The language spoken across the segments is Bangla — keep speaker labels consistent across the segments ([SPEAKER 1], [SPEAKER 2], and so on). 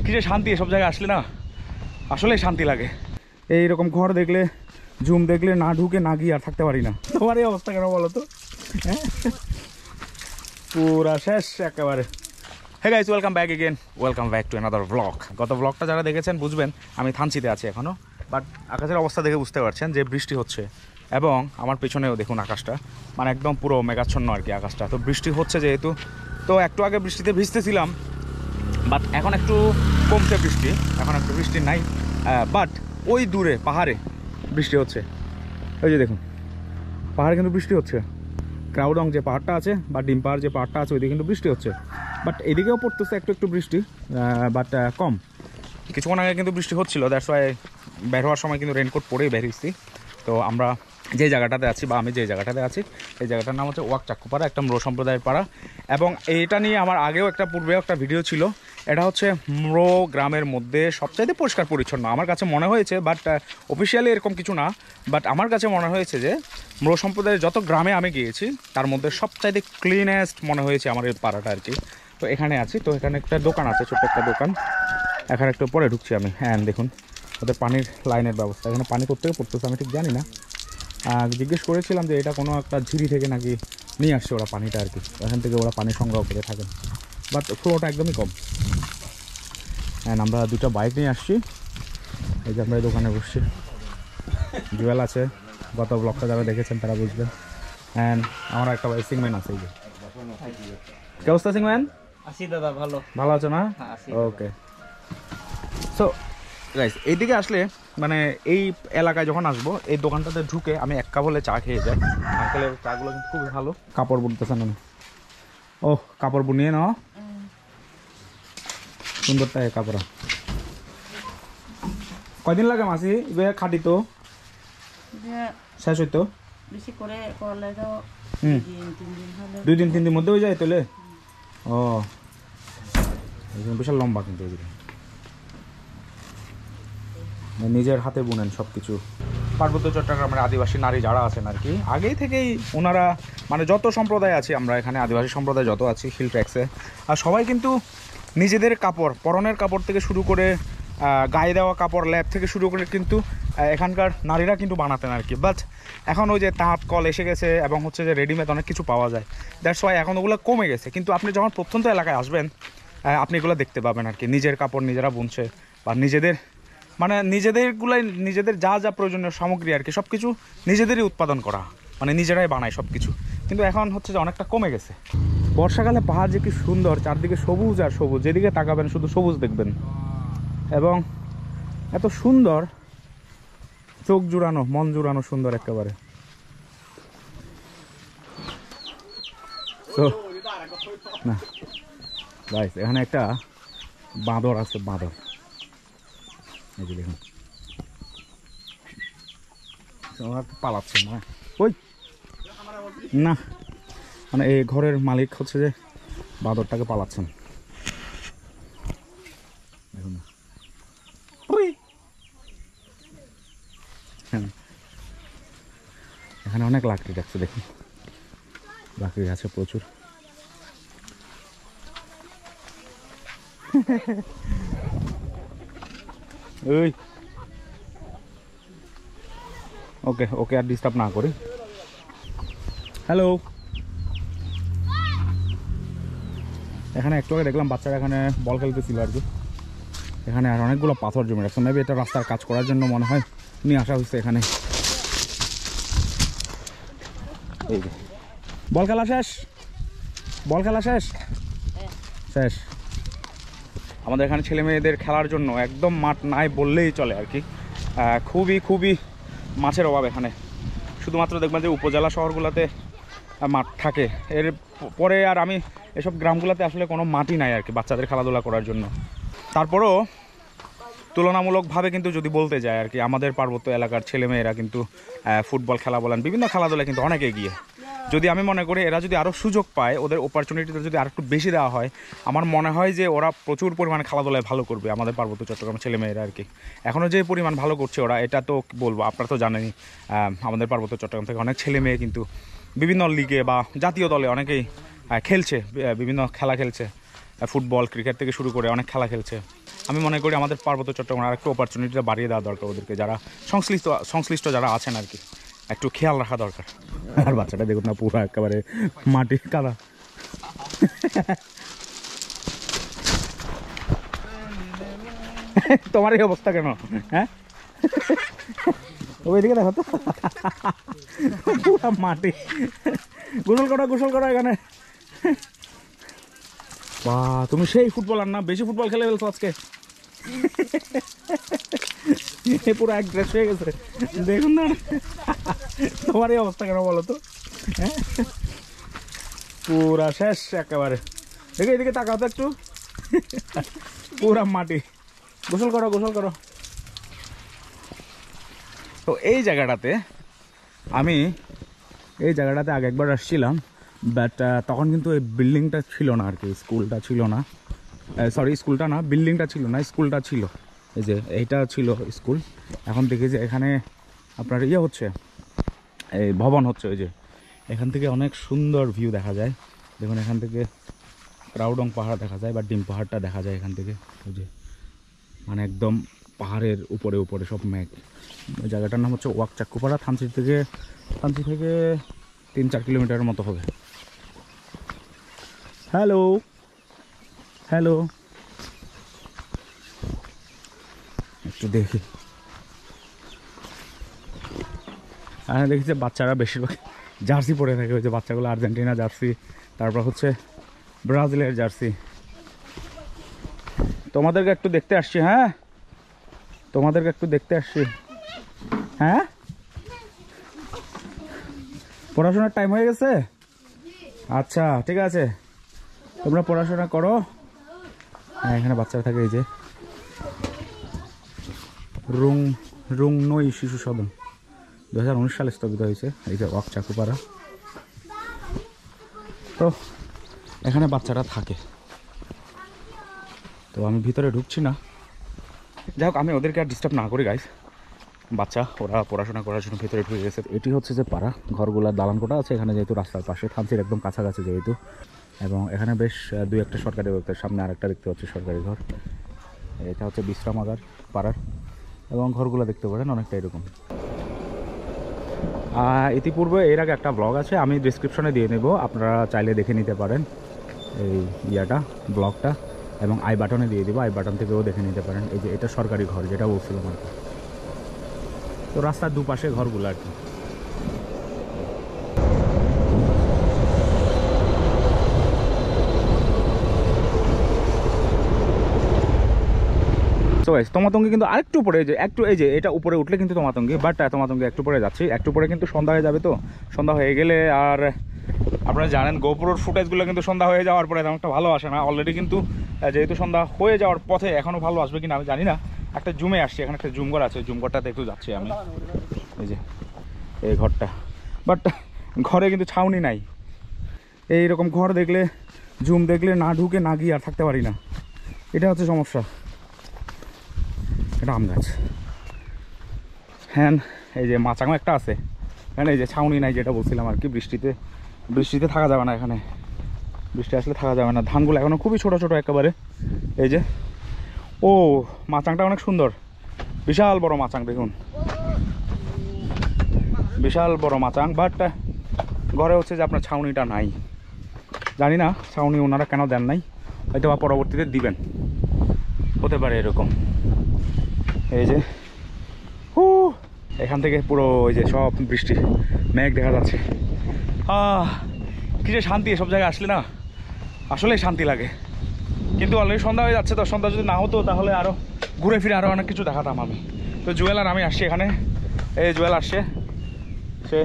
[SPEAKER 1] কি যে শান্তি, এসব জায়গায় আসলে না আসলেই শান্তি লাগে। এইরকম ঘর দেখলে, জুম দেখলে না ঢুকে না গিয়ে আর থাকতে পারি না। তোমার এই অবস্থা কেন বলো তো? হ্যাঁ, পুরা শেষ একেবারে। Hey guys, welcome back again, welcome back to another blog. গত ব্লগটা যারা দেখেছেন বুঝবেন আমি থানচিতে আছি এখনও, বাট আকাশের অবস্থা দেখে বুঝতে পারছেন যে বৃষ্টি হচ্ছে। এবং আমার পেছনেও দেখুন আকাশটা, মানে একদম পুরো মেঘাচ্ছন্ন আর কি আকাশটা। তো বৃষ্টি হচ্ছে যেহেতু, তো একটু আগে বৃষ্টিতে ভিজতেছিলাম, বাট এখন একটু কমছে বৃষ্টি, এখন একটু বৃষ্টি নাই। বাট ওই দূরে পাহাড়ে বৃষ্টি হচ্ছে, ওই যে দেখুন পাহাড়ে কিন্তু বৃষ্টি হচ্ছে। ক্রাউডং যে পাহাড়টা আছে বা ডিম পাহাড় যে পাহাড়টা আছে ওইদিকে কিন্তু বৃষ্টি হচ্ছে, বাট এদিকেও পড়তেছে একটু একটু বৃষ্টি, বাট কম। কিছুক্ষণ আগে কিন্তু বৃষ্টি হচ্ছিল, দ্যাটস ওয়াই বের হওয়ার সময় কিন্তু রেনকোট পরেই বেরিয়েছি। তো আমরা যে জায়গাটাতে আছি বা আমি যে জায়গাটাতে আছি এই জায়গাটার নাম হচ্ছে ওয়াক চাক্কুপাড়া, একটা ম্রো সম্প্রদায়ের পাড়া। এবং এইটা নিয়ে আমার আগেও পূর্বে একটা ভিডিও ছিল। এটা হচ্ছে ম্রো গ্রামের মধ্যে সবচাইতে পরিষ্কার পরিচ্ছন্ন আমার কাছে মনে হয়েছে, বাট অফিসিয়ালি এরকম কিছু না, বাট আমার কাছে মনে হয়েছে যে ম্রো সম্প্রদায়ের যত গ্রামে আমি গিয়েছি তার মধ্যে সবচাইতে ক্লিনেস্ট মনে হয়েছে আমার এই পাড়াটা আর কি। তো এখানে আছি, তো এখানে একটা দোকান আছে, ছোট্ট একটা দোকান। এখানে একটু পরে ঢুকছি আমি। হ্যাঁ দেখুন ওদের পানির লাইনের ব্যবস্থা, এখানে পানি কোত্থেকে পড়তেছে আমি ঠিক জানি না। জিজ্ঞেস করেছিলাম যে এটা কোনো একটা ঝিরি থেকে নাকি নিয়ে আসছে ওরা পানিটা আর কি, এখান থেকে ওরা পানি সংগ্রহ করে থাকেন, বাট ফ্লোটা একদমই কম। অ্যান্ড আমরা দুটো বাইক নিয়ে আসছি, এই যে আমরা এই দোকানে বসছি। জুয়েল আছে, গত ব্লগটা যারা দেখেছেন তারা বুঝবেন। অ্যান্ড আমার একটা ভাই সিংম্যান আছে, এই যে কি অবস্থা সিংম্যান?
[SPEAKER 2] আছি দাদা, ভালো।
[SPEAKER 1] ভালো আছো না? ওকে। সো গাইস এইদিকে আসলে মানে এই এলাকায় যখন আসবো এই দোকানটাতে ঢুকে আমি এক কাপ হলে চা খেয়ে যাই। আঙ্কেলের চাগুলো কিন্তু খুবই ভালো। কাপড় বুনতেছেন উনি। ও কাপড় বুনিয়ে নাও, সুন্দরটা কাপড়। কয়দিন লাগে মাসি এবার খাটি তো শেষ হইতো?
[SPEAKER 3] বেশি করে করলে তো
[SPEAKER 1] 2 দিন 3 দিন মধ্যে হয়ে যায় তোলে। ও বিশাল লম্বা কিন্তু নিজের হাতে বুনেন সব কিছু। পার্বত্য চট্টগ্রামের আদিবাসী নারী যারা আছেন আর কি আগেই থেকেই ওনারা মানে যত সম্প্রদায় আছে আমরা এখানে আদিবাসী সম্প্রদায় যত আছি হিল ট্র্যাক্সে, আর সবাই কিন্তু নিজেদের কাপড়, পরনের কাপড় থেকে শুরু করে গায়ে দেওয়া কাপড়, ল্যাব থেকে শুরু করে কিন্তু এখানকার নারীরা কিন্তু বানাতেন আর কি। বাট এখন ওই যে তাঁত কল এসে গেছে এবং হচ্ছে যে রেডিমেড অনেক কিছু পাওয়া যায়, দ্যাটস ওয়াই এখন ওগুলো কমে গেছে। কিন্তু আপনি যখন প্রত্যন্ত এলাকায় আসবেন আপনি এগুলো দেখতে পাবেন আর কি, নিজের কাপড় নিজেরা বুনছে বা নিজেদের মানে নিজেদেরগুলাই নিজেদের যা যা প্রয়োজনীয় সামগ্রী আর কি সব কিছু নিজেদেরই উৎপাদন করা, মানে নিজেরাই বানায় সব কিছু। কিন্তু এখন হচ্ছে যে অনেকটা কমে গেছে। বর্ষাকালে পাহাড় যে কি সুন্দর, চারদিকে সবুজ আর সবুজ, যেদিকে তাকাবেন শুধু সবুজ দেখবেন এবং এত সুন্দর, চোখ জুড়ানো মন জুড়ানো সুন্দর একেবারে। তো না গাইস এখানে একটা বাঁদর আছে, বাঁদর এই যে দেখুন পালাচ্ছে না ওই না, মানে এই ঘরের মালিক হচ্ছে যে বাঁদরটাকে পালাচ্ছেন দেখুন। এখানে অনেক লাকড়ি দেখছে, দেখুন লাকড়ি আছে প্রচুর। ওই ওকে ওকে আর ডিস্টার্ব না করি। হ্যালো, এখানে একটু আগে দেখলাম বাচ্চারা এখানে বল খেলতেছিল আর কি। এখানে আর অনেকগুলো পাথর জমে রাখছে, মেবি এটা রাস্তার কাজ করার জন্য মনে হয় নিয়ে আসা হয়েছে এখানে। এই যে বল খেলা শেষ, বল খেলা শেষ শেষ। আমাদের এখানে ছেলে মেয়েদের খেলার জন্য একদম মাঠ নাই বললেই চলে আর কি। খুবই খুবই মাছের অভাব এখানে, শুধুমাত্র দেখবেন যে উপজেলা শহরগুলোতে মাঠ থাকে, এর পরে আর আমি এসব গ্রামগুলোতে আসলে কোনো মাটি নাই আর কি বাচ্চাদের খেলাধুলা করার জন্য। তারপরও তুলনামূলকভাবে কিন্তু যদি বলতে যায় আর কি আমাদের পার্বত্য এলাকার ছেলেমেয়েরা কিন্তু ফুটবল খেলা বলেন বিভিন্ন খেলাধুলা কিন্তু অনেক এগিয়ে। যদি আমি মনে করি এরা যদি আরও সুযোগ পায়, ওদের অপরচুনিটিটা যদি আর একটু বেশি দেওয়া হয়, আমার মনে হয় যে ওরা প্রচুর পরিমাণে খেলাধুলায় ভালো করবে আমাদের পার্বত্য চট্টগ্রামের ছেলেমেয়েরা আর কি। এখনও যে পরিমাণ ভালো করছে ওরা, এটা তো বলবো, আপনারা তো জানেনই আমাদের পার্বত্য চট্টগ্রাম থেকে অনেক ছেলে মেয়ে কিন্তু বিভিন্ন লিগে বা জাতীয় দলে অনেকেই খেলছে, বিভিন্ন খেলা খেলছে। ফুটবল ক্রিকেট থেকে শুরু করে অনেক খেলা খেলছে। আমি মনে করি আমাদের পার্বত্য চট্টগ্রামে আর একটু অপরচুনিটিটা বাড়িয়ে দেওয়া দরকার ওদেরকে, যারা সংশ্লিষ্ট যারা আছেন আর কি, একটু খেয়াল রাখা দরকার। আর বাচ্চাটা দেখুন না, পুরো একেবারে মাটি কাদা। তোমার এই অবস্থা কেন? হ্যাঁ, ওইদিকে দেখো তো, পুরো মাটি। গোসল করো এখানে। বা তুমি সেই ফুটবলার না, বেশি ফুটবল খেলে ফেলছো আজকে। পুরো এক ড্রেস হয়ে গেছে দেখুন না। তোমার এই অবস্থা কেন বলো তো? হ্যাঁ, পুরা শেষ একেবারে। দেখে এদিকে তাকাও তো একটু, পুরা মাটি। গোসল করো। তো এই জায়গাটাতে আগে একবার আসছিলাম, বাট তখন কিন্তু এই বিল্ডিংটা ছিল না আর কি, স্কুলটা ছিল না। সরি, স্কুলটা না, বিল্ডিংটা ছিল না, স্কুলটা ছিল। এই যে এইটা ছিল স্কুল। এখন দেখি যে এখানে আপনার হচ্ছে, এই ভবন হচ্ছে। ওই যে এখান থেকে অনেক সুন্দর ভিউ দেখা যায়। দেখুন এখান থেকে ক্রাউডং পাহাড় দেখা যায়, বা ডিম পাহাড়টা দেখা যায় এখান থেকে। ওই যে মানে একদম পাহাড়ের উপরে সব মেঘ। ওই জায়গাটার নাম হচ্ছে ওয়াক চাকুপাড়া। থানচি থেকে 3-4 কিলোমিটারের মতো হবে। হ্যালো, একটু দেখি। আর দেখি যে বাচ্চারা বেশিরভাগ জার্সি পরে থাকে। ওই যে বাচ্চাগুলো আর্জেন্টিনা জার্সি, তারপর হচ্ছে ব্রাজিলের জার্সি। তোমাদেরকে একটু দেখতে আসছি। হ্যাঁ, পড়াশোনার টাইম হয়ে গেছে? আচ্ছা ঠিক আছে, তোমরা পড়াশোনা করো। হ্যাঁ, এখানে বাচ্চারা থাকে। এই যে রুংনই শিশু সদন 2019 সালে স্থপিত হয়েছে। এই যে ওয়াক চাকুপাড়া। তো এখানে বাচ্চারা থাকে। তো আমি ভিতরে ঢুকছি না, যাই হোক, আমি ওদেরকে আর ডিস্টার্ব না করি গাইস। বাচ্চা ওরা পড়াশোনা করার জন্য ভিতরে ঢুকে গেছে। এটি হচ্ছে যে পাড়া, ঘরগুলার দালান কোটা আছে এখানে, যেহেতু রাস্তার পাশে, থানচির একদম কাছাকাছি যেহেতু। এবং এখানে বেশ 2-1টা সরকারি ঘর, সামনে আরেকটা দেখতে পাচ্ছি সরকারি ঘর। এটা হচ্ছে বিশ্রামাগার পাড়ার, এবং ঘরগুলো দেখতে পারেন অনেকটা এরকম। ইতিপূর্বে এর আগে একটা ব্লগ আছে, আমি ডিসক্রিপশনে দিয়ে নেব, আপনারা চাইলে দেখে নিতে পারেন এই ব্লগটা, এবং আই বাটনে দিয়ে দেবো, আই বাটন থেকেও দেখে নিতে পারেন। এই যে এটা সরকারি ঘর, যেটা বলছিলাম আর কি। তো রাস্তার দুপাশে ঘরগুলো আর কি। তো তোমাতঙ্গি কিন্তু আরেকটু উপরে, এই যে এটা উপরে উঠলে কিন্তু তোমাতঙ্গি, বাট তোমাতঙ্গি একটু পরে যাচ্ছি। একটু পরে কিন্তু সন্ধ্যা হয়ে যাবে। তো সন্ধ্যা হয়ে গেলে, আর আপনারা জানেন গোপুরের ফুটেজগুলো কিন্তু সন্ধ্যা হয়ে যাওয়ার পরে তেমন একটা ভালো আসে না। অলরেডি কিন্তু যেহেতু সন্ধ্যা হয়ে যাওয়ার পথে, এখনও ভালো আসবে কিনা আমি জানি না। একটা জুমে আসছি, এখানে একটা জুম ঘর আছে, জুম ঘরটাতে একটু যাচ্ছি আমি। এই যে এই ঘরটা, বাট ঘরে কিন্তু ছাউনি নাই। এইরকম ঘর দেখলে, জুম দেখলে না ঢুকে না গিয়ে আর থাকতে পারি না, এটা হচ্ছে সমস্যা। এটা আম গাছ। হ্যাঁ, এই যে মাচাঙও একটা আছে এখানে। এই যে ছাউনি নাই, যেটা বলছিলাম আর কি। বৃষ্টিতে থাকা যাবে না এখানে, বৃষ্টি আসলে থাকা যাবে না। ধানগুলো এখনো খুবই ছোট একেবারে। এই যে মাচাংটা অনেক সুন্দর, বিশাল বড় মাচাং। দেখুন বিশাল বড় মাচাং, বাট ঘরে হচ্ছে যে আপনার ছাউনিটা নাই। জানি না ছাউনি ওনারা কেন দেন নাই, হয়তো বা পরবর্তীতে দিবেন, হতে পারে এরকম। এই যে এখান থেকে পুরো ওই যে সব বৃষ্টি মেঘ দেখা যাচ্ছে। কি যে শান্তি, এসব জায়গায় আসলে না আসলেই শান্তি লাগে। কিন্তু অলরেডি সন্ধ্যা হয়ে যাচ্ছে, তো সন্ধ্যা যদি না হতো তাহলে আরও ঘুরে ফিরে আরও অনেক কিছু দেখাতাম আমি। তো জুয়েল আর আমি আসছি এখানে। এই জুয়েল আসছে, সে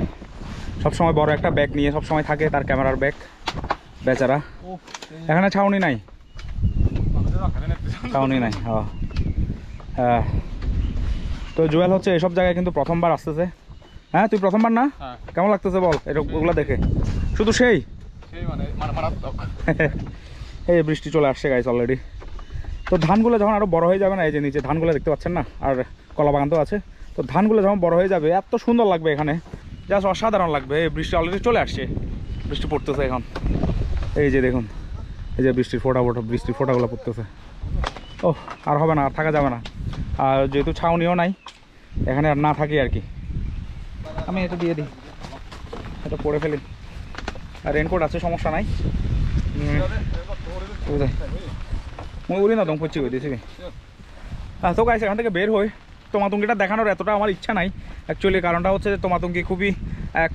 [SPEAKER 1] সবসময় বড় একটা ব্যাগ নিয়ে সবসময় থাকে, তার ক্যামেরার ব্যাগ। বেচারা, এখানে ছাউনি নাই। হ্যাঁ, তো জুয়েল হচ্ছে এসব জায়গায় কিন্তু প্রথমবার আসতেছে। হ্যাঁ, তুই প্রথমবার না? কেমন লাগতেছে বল ওগুলো দেখে? শুধু সেই এই বৃষ্টি চলে আসছে গাইস অলরেডি। তো ধানগুলো যখন আরও বড় হয়ে যাবে না, এই যে নিচে ধানগুলো দেখতে পাচ্ছেন না, আর কলা বাগান তো আছে। তো ধানগুলো যখন বড় হয়ে যাবে এত সুন্দর লাগবে এখানে, জাস্ট অসাধারণ লাগবে। এই বৃষ্টি অলরেডি চলে আসছে, বৃষ্টি পড়তেছে এখন। এই যে দেখুন এই যে বৃষ্টির ফোঁটাগুলো পড়তেছে। ও আর হবে না, আর থাকা যাবে না। আর যেহেতু ছাউনিও নাই এখানে, আর না থাকি আর কি। আমি এটা দিয়ে দিই, এটা পরে ফেলি। আর রেনকোট আছে, সমস্যা নাই। মই উড়ি না তুমি পড়ছি কই দিয়েছি। তো গাইস এখান থেকে বের হই। তোমাতুঙ্গিটা দেখানোর এতটা আমার ইচ্ছা নাই অ্যাকচুয়ালি, কারণটা হচ্ছে যে তোমাতুঙ্গি খুবই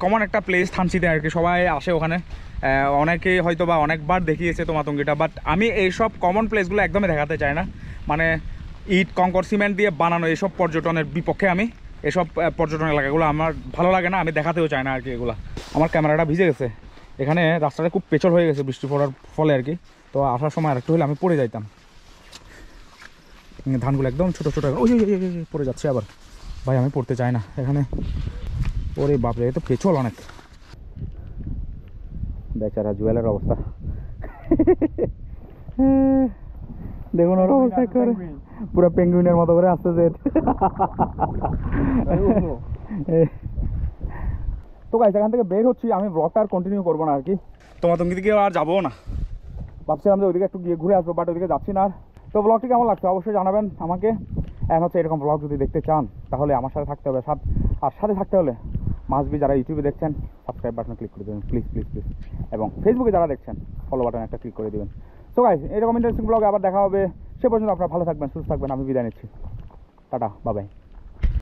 [SPEAKER 1] কমন একটা প্লেস থানচিতে আর কি, সবাই আসে ওখানে। অনেকেই হয়তো বা অনেকবার দেখিয়েছে তোমাতুঙ্গিটা, বাট আমি এইসব কমন প্লেসগুলো একদমই দেখাতে চাই না। মানে ইট কংকর সিমেন্ট দিয়ে বানানো এইসব পর্যটনের বিপক্ষে আমি। এসব পর্যটন এলাকাগুলো আমার ভালো লাগে না, আমি দেখাতেও চাই না আর কি এগুলো। আমার ক্যামেরাটা ভিজে গেছে, এখানে রাস্তাটা খুব পেছল হয়ে গেছে বৃষ্টি পড়ার ফলে আর কি। তো আসার সময় আর একটু হলে আমি পড়ে যাইতাম। ধানগুলো একদম ছোটো ছোটো, ওই পড়ে যাচ্ছে আবার। ভাই আমি পড়তে চাই না এখানে। ওরে বাপরে, এ তো পেছল অনেক। বেচারা জুয়েলের অবস্থা দেখুন, ওর অবস্থা করে পুরো পেঙ্গুইনের মতো করে আসতেছে। তো গাইস এখান থেকে বের হচ্ছি, আমি ব্লগটা আর কন্টিনিউ করবো না আর কি। তোমাতুঙ্গি দিকে আর যাবো না, ভাবছিলাম যে ওইদিকে একটু গিয়ে ঘুরে আসবো, বাট ওইদিকে যাচ্ছি না আর। তো ব্লগটি কেমন লাগছে অবশ্যই জানাবেন আমাকে। এখন হচ্ছে এরকম ব্লগ যদি দেখতে চান তাহলে আমার সাথে থাকতে হবে। আর সাথে থাকতে হলে মাস্ট বি যারা ইউটিউবে দেখছেন সাবস্ক্রাইব বাটনে ক্লিক করে দেবেন প্লিজ প্লিজ প্লিজ। এবং ফেসবুকে যারা দেখছেন ফলো বাটনে একটা ক্লিক করে দেবেন। তো গাইস এরকম ইন্টারেস্টিং ব্লগে আবার দেখা হবে। সে পর্যন্ত আপনারা ভালো থাকবেন, সুস্থ থাকবেন। আমি বিদায় নিচ্ছি, টাটা, বাই বাই।